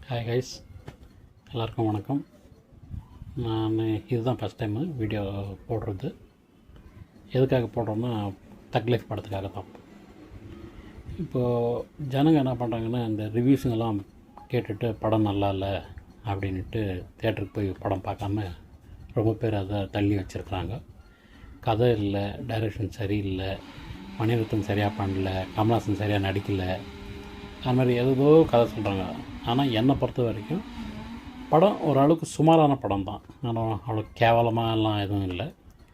Hi guys, எல்லாருக்கும் வணக்கம். நான் இதுதான் ஃபஸ்ட் டைமு வீடியோ போடுறது. எதுக்காக போடுறோன்னா தக் லைஃப் படத்துக்காக தான். இப்போது ஜனங்க என்ன பண்ணுறாங்கன்னா, இந்த ரிவ்யூஸுங்கெல்லாம் கேட்டுட்டு படம் நல்லா இல்லை அப்படின்ட்டு தேட்டருக்கு போய் படம் பார்க்காம ரொம்ப பேர் அதை தள்ளி வச்சுருக்குறாங்க. கதை இல்லை, டைரக்ஷன் சரியில்லை, மணிரத்னம் சரியாக பண்ணல, கமல்ஹாசன் சரியாக நடிக்கலை, அது மாதிரி ஏதோ கதை சொல்கிறாங்க. ஆனால் என்னை பொறுத்த வரைக்கும் படம் ஓரளவுக்கு சுமாரான படம் தான். ஆனால் அவ்வளோ கேவலமாகலாம் எதுவும் இல்லை.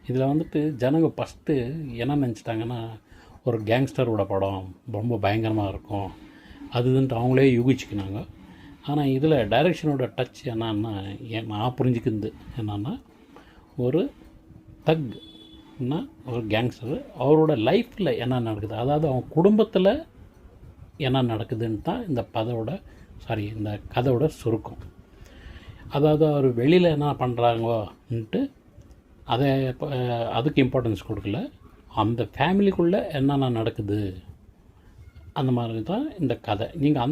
இதில் ஜனங்க ஃபஸ்ட்டு என்ன நினச்சிட்டாங்கன்னா, ஒரு கேங்ஸ்டரோட படம் ரொம்ப பயங்கரமாக இருக்கும் அதுன்ட்டு அவங்களே யூகிச்சுக்கினாங்க. ஆனால் இதில் டைரக்ஷனோட டச் என்னன்னா, நான் புரிஞ்சுக்கிறது என்னன்னா, ஒரு தக்னா ஒரு கேங்ஸ்டர் அவரோட லைஃப்பில் என்ன நடக்குது, அதாவது அவங்க குடும்பத்தில் என்ன நடக்குதுன்னு தான் இந்த கதையோட சுருக்கம். அதாவது அவர் வெளியில் என்ன பண்ணுறாங்கன்ட்டு அதுக்கு இம்பார்ட்டன்ஸ் கொடுக்கல, அந்த ஃபேமிலிக்குள்ளே என்னென்ன நடக்குது அந்த மாதிரி தான் இந்த கதை. நீங்கள்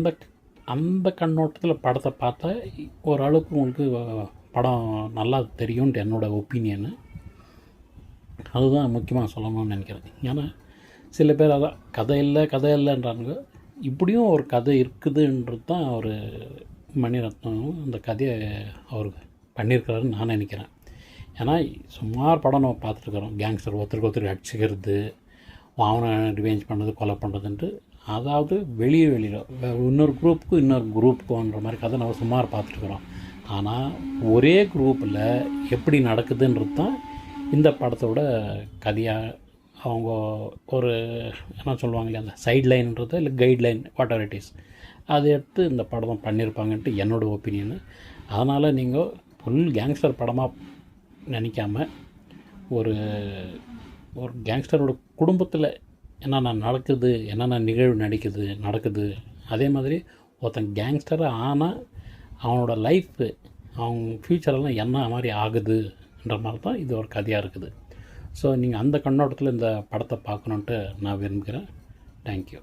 அந்த கண்ணோட்டத்தில் படத்தை பார்த்தா ஓரளவுக்கு உங்களுக்கு படம் நல்லா தெரியும்ன்ட்டு என்னோடய ஒப்பீனியனு. அதுதான் முக்கியமாக சொல்லணும்னு நினைக்கிறேன். ஏன்னா சில பேர் அதான் கதை இல்லைன்றாங்க. இப்படியும் ஒரு கதை இருக்குதுன்றது தான் அவர் மணிரத்னம் அந்த கதையை அவர் பண்ணியிருக்கிறாருன்னு நான் நினைக்கிறேன். ஏன்னா சுமார் படம் நம்ம பார்த்துருக்குறோம், கேங்ஸ்டர் ஒருத்தருக்கு அடிச்சுக்கிறது, அவனை ரிவேஞ்ச் பண்ணுறது, கொலை பண்ணுறதுன்ட்டு. அதாவது வெளியில் இன்னொரு குரூப்புக்குன்ற மாதிரி கதை நம்ம சுமார் பார்த்துருக்குறோம். ஆனால் ஒரே குரூப்பில் எப்படி நடக்குதுன்றது தான் இந்த படத்தோட கதையாக அவங்க ஒரு என்ன சொல்லுவாங்க இல்லையா, அந்த சைட்லைன்றது இல்லை guideline what ever it is, அதை எடுத்து இந்த படம் பண்ணியிருப்பாங்கன்ட்டு என்னோடய ஒப்பீனியனு. அதனால் நீங்கள் ஃபுல் கேங்ஸ்டர் படமாக நினைக்காம ஒரு ஒரு கேங்ஸ்டரோட குடும்பத்தில் என்னென்ன நடக்குது, என்னென்ன நிகழ்வு நடக்குது, அதே மாதிரி ஒருத்தன் கேங்ஸ்டராக ஆனால் அவனோட லைஃப்பு, அவங்க ஃப்யூச்சரெல்லாம் என்ன மாதிரி ஆகுதுன்ற மாதிரி தான் இது ஒரு கதையாக இருக்குது. ஸோ நீங்கள் அந்த கண்ணோட்டத்தில் இந்த படத்தை பார்க்கணுன்ட்டு நான் விரும்புகிறேன். தேங்க்யூ.